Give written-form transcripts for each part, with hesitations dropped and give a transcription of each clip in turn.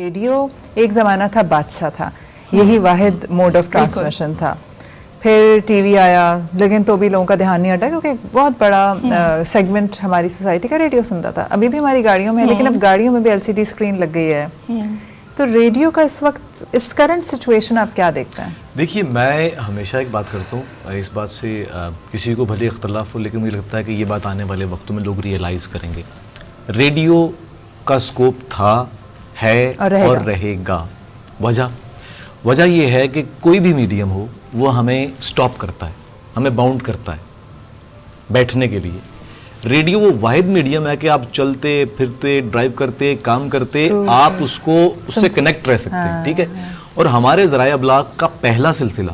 Radio ایک زمانہ تھا بادشاہ تھا, یہی واحد موڈ آف ٹرانسمیشن تھا. پھر ٹی وی آیا, لیکن تو بھی لوگوں کا دھیان نہیں ہٹا کیونکہ بہت بڑا سیگمنٹ ہماری سوسائٹی کا ریڈیو سنتا تھا. ابھی بھی ہماری گاڑیوں میں ہے, لیکن اب گاڑیوں میں بھی LCD اسکرین لگ گئی ہے. تو ریڈیو کا اس وقت اس کرنٹ سچویشن آپ کیا دیکھتے ہیں؟ دیکھیے, میں ہمیشہ ایک بات کرتا ہوں, اس بات سے کسی کو بھلے اختلاف ہو, لیکن مجھے لگتا ہے کہ یہ بات آنے والے وقتوں میں لوگ ریئلائز کریں گے. ریڈیو کا اسکوپ تھا, ہے اور رہے گا. وجہ یہ ہے کہ کوئی بھی میڈیم ہو وہ ہمیں سٹاپ کرتا ہے, ہمیں باؤنڈ کرتا ہے بیٹھنے کے لیے. ریڈیو وہ واحد میڈیم ہے کہ آپ چلتے پھرتے, ڈرائیو کرتے, کام کرتے, آپ اس سے کنیکٹ رہ سکتے ہیں. ٹھیک ہے, اور ہمارے ذرائع ابلاغ کا پہلا سلسلہ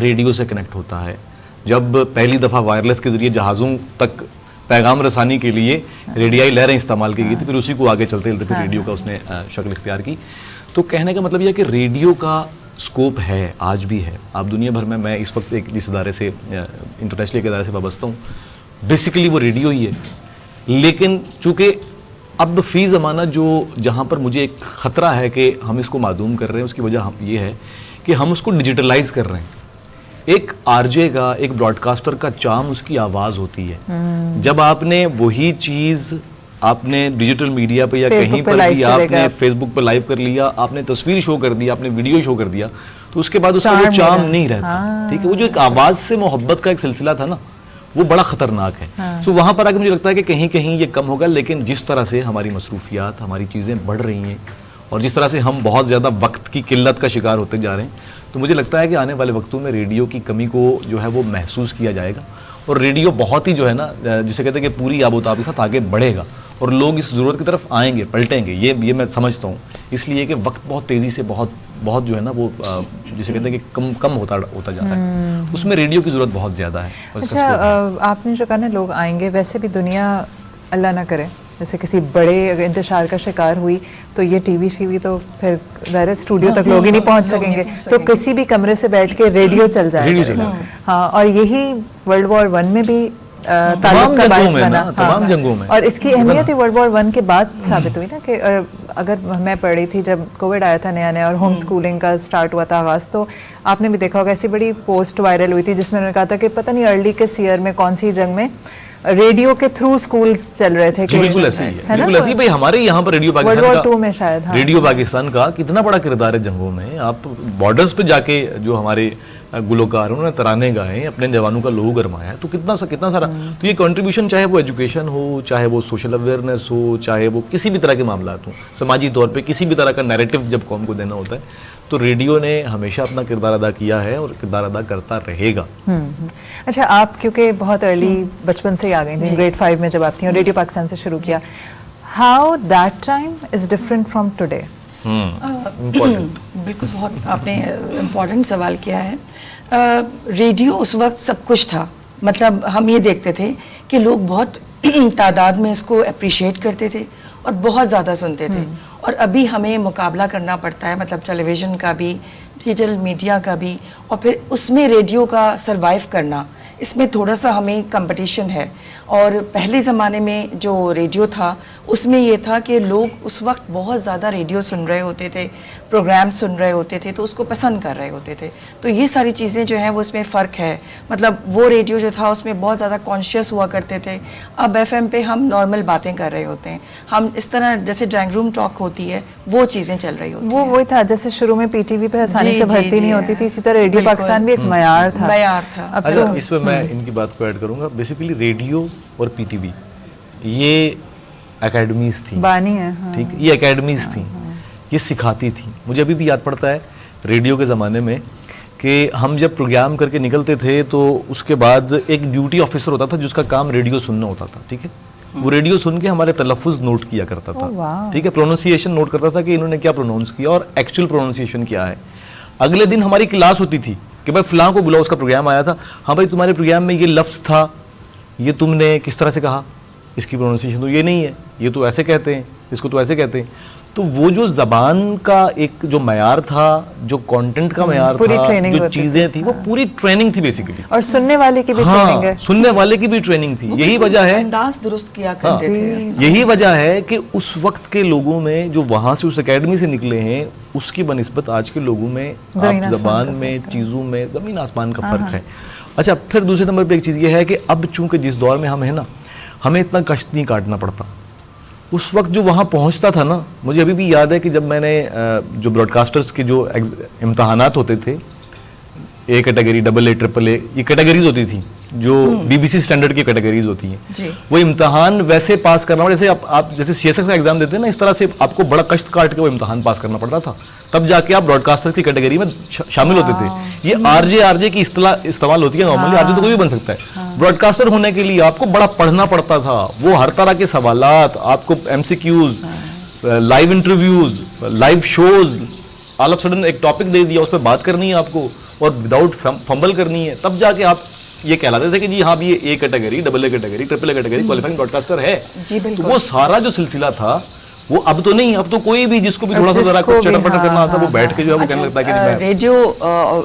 ریڈیو سے کنیکٹ ہوتا ہے. جب پہلی دفعہ وائرلیس کے ذریعے جہازوں تک پیغام رسانی کے لیے ریڈیائی لہریں استعمال کی گئی تھی, پھر اسی کو آگے چلتے چلتے پھر ریڈیو کا اس نے شکل اختیار کی. تو کہنے کا مطلب یہ ہے کہ ریڈیو کا اسکوپ ہے, آج بھی ہے. آپ دنیا بھر میں اس وقت ایک جس ادارے سے انٹرنیشنل ایک ادارے سے وابستہ ہوں, بیسیکلی وہ ریڈیو ہی ہے. لیکن چونکہ اب فی زمانہ جہاں پر مجھے ایک خطرہ ہے کہ ہم اس کو معدوم کر رہے ہیں, اس کی وجہ یہ ہے کہ ہم اس کو ڈیجیٹلائز کر رہے ہیں. ایک RJ کا, ایک براڈ کاسٹر کا چام اس کی آواز ہوتی ہے. جب آپ نے وہی چیز آپ نے ڈیجیٹل میڈیا پہ یا کہیں پر بھی آپ نے فیس بک پہ لائیو کر لیا, آپ نے تصویر شو کر دی, آپ نے ویڈیو شو کر دیا, تو اس کے بعد اس کا وہ چام نہیں رہتا. ٹھیک ہے, وہ جو ایک آواز سے محبت کا ایک سلسلہ تھا نا, وہ بڑا خطرناک ہے. سو وہاں پر آگے مجھے لگتا ہے کہ کہیں کہیں یہ کم ہوگا. لیکن جس طرح سے ہماری مصروفیات, ہماری چیزیں بڑھ رہی ہیں, اور جس طرح سے ہم بہت زیادہ وقت کی قلت کا شکار ہوتے جا رہے ہیں, تو مجھے لگتا ہے کہ آنے والے وقتوں میں ریڈیو کی کمی کو جو ہے وہ محسوس کیا جائے گا. اور ریڈیو بہت ہی جو ہے نا, جسے کہتے ہیں کہ پوری آب و تاب کے ساتھ آگے بڑھے گا, اور لوگ اس ضرورت کی طرف آئیں گے, پلٹیں گے. یہ میں سمجھتا ہوں, اس لیے کہ وقت بہت تیزی سے بہت جو ہے نا وہ جسے کہتے ہیں کہ کم ہوتا جاتا ہے. اس میں ریڈیو کی ضرورت بہت زیادہ ہے. اچھا, آپ نے جو کہا نا لوگ آئیں گے, ویسے بھی دنیا اللہ نہ کرے جیسے کسی بڑے انتشار کا شکار ہوئی تو یہ ٹی وی تو پھر ظاہر اسٹوڈیو تک لوگ ہی نہیں پہنچ سکیں گے, تو کسی بھی کمرے سے بیٹھ کے ریڈیو چل جائے گا. ہاں, اور یہی World War I میں بھی تعلق کا باعث بنا. تمام جنگوں میں, اور اس کی اہمیت ہی World War I کے بعد ثابت ہوئی نا, کہ اگر میں پڑھ رہی تھی جب کووڈ آیا تھا نیا اور ہوم اسکولنگ کا اسٹارٹ ہوا تھا آغاز, تو آپ نے بھی دیکھا ہوگا ایسی بڑی پوسٹ وائرل ہوئی تھی جس میں انہوں نے کہا تھا کہ پتہ نہیں ارلی کس ایئر میں کون سی جنگ میں ریڈیو کے تھرو سکولز چل رہے تھے. بالکل ایسے ہی ہے, بالکل ایسے ہی. بھائی ہمارے یہاں پر ریڈیو پاکستان کا, World War II میں شاید, ریڈیو پاکستان کا کتنا بڑا کردار ہے جنگوں میں. آپ بارڈرز پہ جا کے جو ہمارے گلوکار انہوں نے ترانے گائے ہیں, اپنے جوانوں کا لہو گرمایا ہے, تو کتنا سارا. تو یہ کنٹریبیوشن, چاہے وہ ایجوکیشن ہو, چاہے وہ سوشل اویئرنیس ہو, چاہے وہ کسی بھی طرح کے معاملات ہوں, سماجی طور پہ کسی بھی طرح کا نیریٹو جب قوم کو دینا ہوتا ہے, تو ریڈیو نے ہمیشہ اپنا کردار ادا کیا ہے اور کردار ادا کرتا رہے گا. اچھا, آپ کیونکہ بہت ارلی بچپن سے ہی آ گئی تھیں, گریڈ 5 میں جب آپ تھیں اور ریڈیو پاکستان سے شروع کیا, how that time is different from today? بالکل, بہت آپ نے امپورٹنٹ سوال کیا ہے. ریڈیو اس وقت سب کچھ تھا. مطلب ہم یہ دیکھتے تھے کہ لوگ بہت تعداد میں اس کو اپریشیٹ کرتے تھے اور بہت زیادہ سنتے تھے. اور ابھی ہمیں مقابلہ کرنا پڑتا ہے, مطلب ٹیلی ویژن کا بھی, ڈیجیٹل میڈیا کا بھی, اور پھر اس میں ریڈیو کا سروائیو کرنا, اس میں تھوڑا سا ہمیں کمپٹیشن ہے. اور پہلے زمانے میں جو ریڈیو تھا اس میں یہ تھا کہ لوگ اس وقت بہت زیادہ ریڈیو سن رہے ہوتے تھے, پروگرام سن رہے ہوتے تھے, تو اس کو پسند کر رہے ہوتے تھے. تو یہ ساری چیزیں جو ہیں وہ اس میں فرق ہے. مطلب وہ ریڈیو جو تھا اس میں بہت زیادہ کانشیس ہوا کرتے تھے. اب FM پہ ہم نارمل باتیں کر رہے ہوتے ہیں, ہم اس طرح جیسے ڈرائنگ روم ٹاک ہوتی ہے وہ چیزیں چل رہی ہوتی ہیں. وہی تھا جیسے شروع میں PTV پہ آسانی سے بھرتی نہیں ہوتی تھی, اسی طرح ریڈیو پاکستان بھی ایک معیار تھا. اس میں میں ان کی بات کو ایڈ کروں گا. بیسیکلی ریڈیو اور PTV یہ اکیڈمیز تھیں, بانی ہے, ٹھیک, یہ اکیڈمیز تھیں, یہ سکھاتی تھیں. مجھے ابھی بھی یاد پڑتا ہے ریڈیو کے زمانے میں کہ ہم جب پروگرام کر کے نکلتے تھے تو اس کے بعد ایک ڈیوٹی آفیسر ہوتا تھا جس کا کام ریڈیو سننا ہوتا تھا. ٹھیک ہے, وہ ریڈیو سن کے ہمارے تلفظ نوٹ کیا کرتا تھا. ٹھیک ہے, پروننسیشن نوٹ کرتا تھا کہ انہوں نے کیا پروناؤنس کیا اور ایکچوئل پروننسیشن کیا ہے. اگلے دن ہماری کلاس ہوتی تھی کہ بھائی فلاں کو بلاؤ, اس کا پروگرام آیا تھا, ہاں بھائی تمہارے پروگرام میں یہ لفظ تھا, یہ تم نے کس طرح سے کہا, اس کی پروننسیشن تو یہ نہیں ہے, یہ تو ایسے کہتے ہیں, اس کو تو ایسے کہتے ہیں. تو وہ جو زبان کا ایک جو معیار تھا, جو کانٹینٹ کا معیار تھا, جو چیزیں تھیں, وہ پوری ٹریننگ تھی بیسیکلی. اور سننے والے کی بھی ٹریننگ ہے, سننے والے کی بھی ٹریننگ تھی. یہی وجہ ہے, انداز درست کیا کرتے تھے. یہی وجہ ہے کہ اس وقت کے لوگوں میں جو وہاں سے اس اکیڈمی سے نکلے ہیں, اس کی بنسبت آج کے لوگوں میں زبان میں, چیزوں میں زمین آسمان کا فرق ہے. اچھا, پھر دوسرے نمبر پہ ایک چیز یہ ہے کہ اب چونکہ جس دور میں ہم ہیں نا, ہمیں اتنا کشت نہیں کاٹنا پڑتا. اس وقت جو وہاں پہنچتا تھا نا, مجھے ابھی بھی یاد ہے کہ جب میں نے جو براڈ کاسٹرز کے جو امتحانات ہوتے تھے, A category, double A, triple A, یہ کیٹیگریز ہوتی تھیں جو بی بی سی اسٹینڈرڈ کی کیٹیگریز ہوتی ہیں, وہ امتحان ویسے پاس کرنا پڑتا, جیسے آپ جیسے سی ایس ایف کا ایگزام دیتے ہیں نا, اس طرح سے آپ کو بڑا کشت کاٹ کے وہ امتحان پاس کرنا پڑتا تھا, تب جا کے آپ براڈ کاسٹر کی کیٹیگری میں شامل ہوتے تھے. یہ آر جے کی اصطلاح استعمال ہوتی ہے نارملی, آر جے تو کوئی بھی بن سکتا ہے. براڈ کاسٹر ہونے کے لیے آپ کو بڑا پڑھنا پڑتا تھا, وہ ہر طرح کے سوالات, آپ کو M C Qs, live interviews, live shows, all of sudden ایک ٹاپک دے دیا, اس پہ بات کرنی ہے آپ کو اور وداؤٹ فمبل کرنی ہے, تب جا کے آپ یہ کہلاتے تھے کہ جی ہاں یہ A category, double A category, triple A category qualifying broadcaster ہے. وہ سارا جو سلسلہ تھا وہ اب تو نہیں, اب تو کوئی بھی جس کو بھی تھوڑا سا ذرا کچھ چٹر پٹر کرنا آتا, وہ بیٹھ کے جو ہے وہ کہنے لگتا ہے کہ ریڈیو,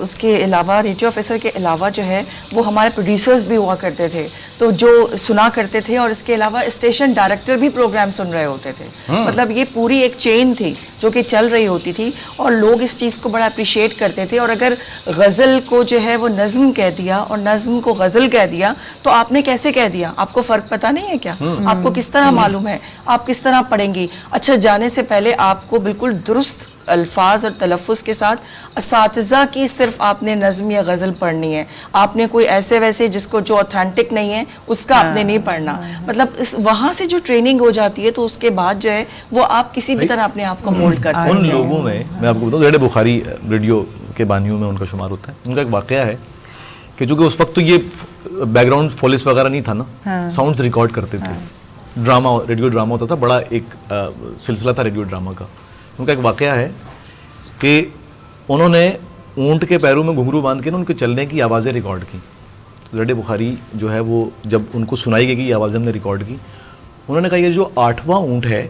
اس کے علاوہ ریڈیو آفیسر کے علاوہ جو ہے وہ ہمارے پروڈیوسرز بھی ہوا کرتے تھے, تو جو سنا کرتے تھے, اور اس کے علاوہ اسٹیشن ڈائریکٹر بھی پروگرام سن رہے ہوتے تھے. مطلب یہ پوری ایک چین تھی جو کہ چل رہی ہوتی تھی, اور لوگ اس چیز کو بڑا اپریشیٹ کرتے تھے. اور اگر غزل کو جو ہے وہ نظم کہہ دیا اور نظم کو غزل کہہ دیا, تو آپ نے کیسے کہہ دیا, آپ کو فرق پتہ نہیں ہے کیا, آپ کو کس طرح معلوم ہے, آپ کس طرح پڑھیں گی. اچھا, جانے سے پہلے آپ کو بالکل درست الفاظ اور تلفظ کے ساتھ اساتذہ کی صرف آپ نے نظم یا غزل پڑھنی ہے. آپ نے کوئی ایسے ویسے جس کو جو اوتھینٹک نہیں ہے اس کا آپ نے نہیں پڑھنا. مطلب وہاں سے جو ٹریننگ ہو جاتی ہے, تو اس کے بعد جو ہے وہ آپ کسی بھی طرح اپنے آپ کو مولڈ کر سکتے ہیں. ان لوگوں میں میں آپ کو بتاؤں, ریڈیو بخاری ریڈیو کے بانیوں میں ان کا شمار ہوتا ہے. ان کا ایک واقعہ ہے کہ چونکہ اس وقت تو یہ بیک گراؤنڈ پولیس وغیرہ نہیں تھا نا, ساؤنڈز ریکارڈ کرتے تھے, ڈرامہ, ریڈیو ڈرامہ ہوتا تھا, بڑا ایک سلسلہ تھا ریڈیو ڈرامہ کا. ان کا ایک واقعہ ہے کہ انہوں نے اونٹ کے پیروں میں گھنگرو باندھ کے نا ان کے چلنے کی آوازیں ریکارڈ کی. ریڈیو بخاری جو ہے وہ جب ان کو سنائی گئی کہ یہ آوازیں ہم نے ریکارڈ کی, انہوں نے کہا یہ جو 8واں اونٹ ہے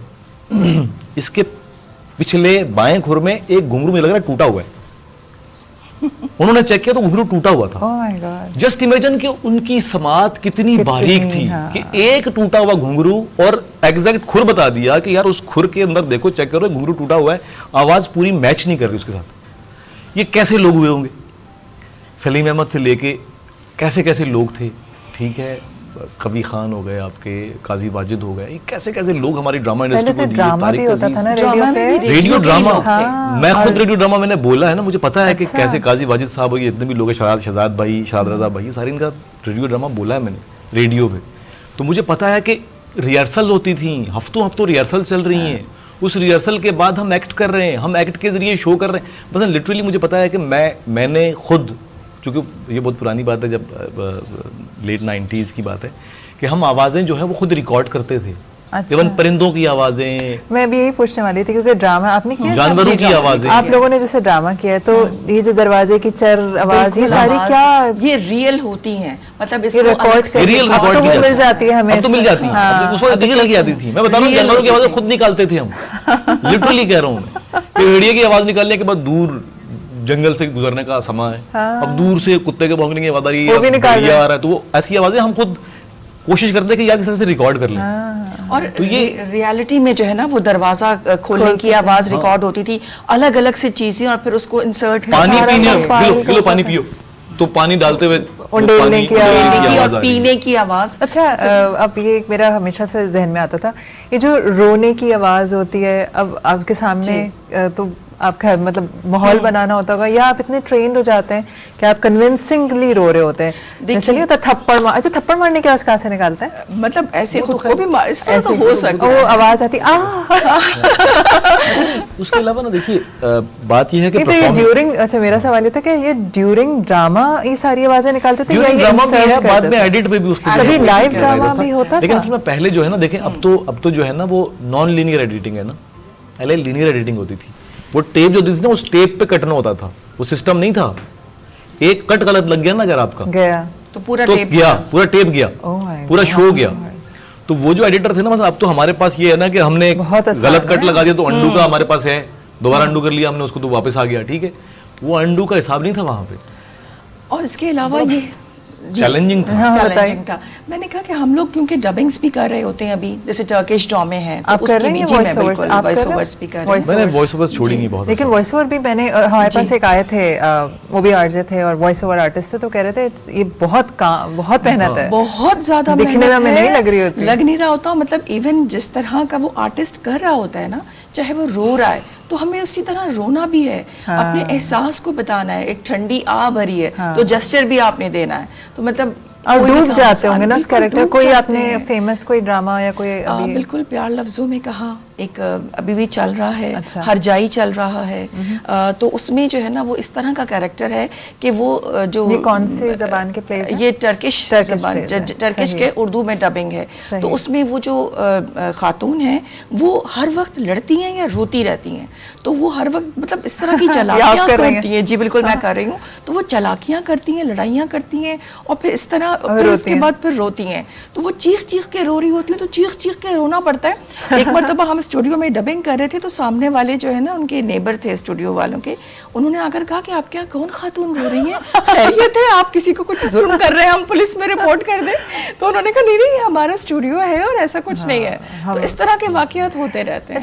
اس کے پچھلے بائیں کھر میں ایک گھنگرو مجھے لگ رہا ہے ٹوٹا ہوا ہے. انہوں نے چیک کیا تو گھنگرو ٹوٹا ہوا تھا. جسٹ امیجن کہ ان کی سماعت کتنی باریک تھی کہ ایک ٹوٹا ہوا گھنگرو اور ایگزیکٹ کھر بتا دیا کہ یار اس کھر کے اندر دیکھو, چیک کرو, گھنگرو ٹوٹا ہوا ہے, آواز پوری میچ نہیں کر رہی اس کے ساتھ. یہ کیسے لوگ ہوئے ہوں گے, سلیم احمد سے لے کے کیسے کیسے لوگ تھے. ٹھیک ہے, کبھی خان ہو گئے, آپ کے قاضی واجد ہو گئے, یہ کیسے کیسے لوگ ہماری ڈرامہ انڈسٹری کو دیے. ریڈیو ڈرامہ, میں خود ریڈیو ڈرامہ میں نے بولا ہے نا, مجھے پتا ہے کہ کیسے قاضی واجد صاحب ہو, یہ اتنے بھی لوگ ہیں, شہزاد بھائی, شہزاد رضا بھائی, سارے ان کا ریڈیو ڈرامہ بولا ہے میں نے ریڈیو پہ. تو مجھے پتا ہے کہ ریہرسل ہوتی تھیں, ہفتوں ہفتوں ریہرسل چل رہی ہیں, اس ریہرسل کے بعد ہم ایکٹ کر رہے ہیں, ہم ایکٹ کے ذریعے شو کر رہے ہیں. مثلا لٹرلی مجھے پتا ہے کہ میں نے خود, چونکہ یہ بہت پرانی بات ہے, جب لیٹ 90s کی بات ہے, کہ ہم آوازیں جو ہے وہ خود ریکارڈ کرتے تھے. ایون پرندوں کی آوازیں, میں بھی یہی پوچھنے والی تھی کیونکہ ڈرامہ آپ نے کیا, جانوروں کی آوازیں, آپ لوگوں نے جیسے ڈرامہ کیا ہے, تو یہ جو دروازے کی چر آواز, یہ ساری کیا یہ ریئل ہوتی ہیں, مطلب اس کو مل جاتی ہے ہمیں, تو مل جاتی ہیں, اس وقت ڈیجیٹل کی آتی تھی. میں بتا رہا ہوں جانوروں کی آوازیں خود نکالتے تھے ہم, لٹرلی کہہ رہا ہوں میں, کہ بھیڑیے کی آواز نکالنے کے بعد دور جنگل سے گزرنے کا سما ہے, اب دور سے کتے کے بھونکنے کی آواز آ رہی ہے, آ رہا ہے, تو وہ ایسی آوازیں ہم خود کوشش کرتے ہیں کہ یار کس طرح سے ریکارڈ کر لیں. اور یہ ریالٹی میں جو ہے نا, وہ دروازہ کھولنے کی آواز ریکارڈ ہوتی تھی, الگ الگ سی چیزیں, اور پھر اس کو انسرٹ, پانی پینے, کلو پانی پیو, تو پانی ڈالتے ہوئے اونڈیلنے کی اور پینے کی آواز. اچھا, اب یہ میرا ہمیشہ سے ذہن میں آتا تھا, یہ جو رونے کی آواز ہوتی ہے, اب آپ کے سامنے تو آپ کا مطلب ماحول بنانا ہوتا ہوگا, یا آپ اتنے ٹرینڈ ہو جاتے ہیں کہ آپ کنونسنگلی رو رہے ہوتے ہیں, جیسے نہیں ہوتا تھپڑ مار, اچھا تھپڑ مارنے کی آواز کہاں سے نکالتا ہے, مطلب ایسے خود کو بھی اس طرح تو ہو سکتا ہے, وہ آواز آتی اس کے علاوہ نا دیکھیے بات یہ ہے کہ ڈیورنگ, اچھا میرا سوال یہ تھا کہ یہ ڈیورنگ ڈرامہ یہ ساری آوازیں نکالتے تھے, ڈرامہ بھی ہے, بعد میں ایڈٹ پہ بھی اس کو لائیو ڈرامہ بھی ہوتا تھا, لیکن اس میں پہلے جو ہے نا, دیکھیں اب تو جو ہے نا وہ نان لینئر ایڈیٹنگ ہے نا, پہلے لینئر ایڈیٹنگ ہوتی تھی. وہ ٹیپ جو دیتی تھی نا, اس ٹیپ پہ کٹنا ہوتا تھا, وہ سسٹم نہیں تھا. ایک کٹ غلط لگ گیا نا اگر آپ کا, تو پورا ٹیپ گیا, پورا ٹیپ گیا, پورا شو گیا. تو وہ جو ایڈیٹر تھے نا مطلب اب تو ہمارے پاس یہ ہے نا کہ ہم نے غلط کٹ لگا دیا تو انڈو کا ہمارے پاس ہے, دوبارہ انڈو کر لیا ہم نے اس کو تو واپس آ گیا, ٹھیک ہے. وہ انڈو کا حساب نہیں تھا وہاں پہ, اور اس کے علاوہ یہ چیلنجنگ تھا. چیلنجنگ تھا. میں نے کہا کہ ہم لوگ کیونکہ ڈبنگز بھی کر رہے ہوتے ہیں ابھی, جیسے ٹرکش ڈرامے ہیں تو اس کی بھی جی میں بالکل وائس اوورس بھی کر رہے ہیں. میں نے وائس اوورس چھوڑی نہیں بہت, لیکن وائس اوور بھی میں نے ہمارے پاس ایک آئے تھے وہ بھی آر جے تھے اور وائس اوور آرٹسٹ تھے, تو کہہ رہے تھے یہ بہت محنت ہے, بہت زیادہ دکھنے میں نہیں لگ رہی ہوتی, لگ نہیں رہا ہوتا. مطلب ایون جس طرح کا وہ آرٹسٹ کر رہا ہوتا ہے نا, چاہے وہ رو رہا ہے تو ہمیں اسی طرح رونا بھی ہے, اپنے احساس کو بتانا ہے. ایک ٹھنڈی آ بھری ہے تو جسچر بھی آپ نے دینا ہے, تو مطلب اور ڈوب جاتے ہوں گے نا اس کریکٹر. کوئی آپ نے فیمس کوئی ڈراما یا کوئی بالکل پیار لفظوں میں کہا, ایک ابھی بھی چل رہا ہے, ہر جائی چل رہا ہے, تو اس میں جو ہے نا وہ اس طرح کا کریکٹر ہے کہ وہ جو کون سی زبان کے پلیز ہیں, یہ ٹرکش زبان, ٹرکش کے اردو میں ڈبنگ ہے. تو اس میں وہ جو خاتون ہیں وہ ہر وقت لڑتی ہیں یا روتی رہتی ہیں, تو وہ ہر وقت مطلب اس طرح کی چالاکیاں کرتی ہیں. جی بالکل میں کر رہی ہوں. تو وہ چالاکیاں کرتی ہیں, لڑائیاں کرتی ہیں, اور پھر اس طرح پھر اس کے بعد پھر روتی ہیں. تو وہ چیخ چیخ کے رو رہی ہوتی ہیں, تو چیخ چیخ کے رونا پڑتا ہے. ایک مرتبہ ہم اسٹوڈیو میں ڈبنگ کر رہے تھے تو سامنے والے جو ہے نا ان کے نیبر تھے اسٹوڈیو والوں کے, انہوں نے آ کر کہا کہ آپ کیا کون خاتون رو رہی ہیں, خیریت ہے, آپ کسی کو کچھ ظلم کر رہے ہیں, ہم پولیس میں رپورٹ کر دیں. تو انہوں نے کہا نہیں نہیں یہ ہمارا اسٹوڈیو ہے اور ایسا کچھ نہیں ہے. تو اس طرح کے واقعات ہوتے رہتے ہیں.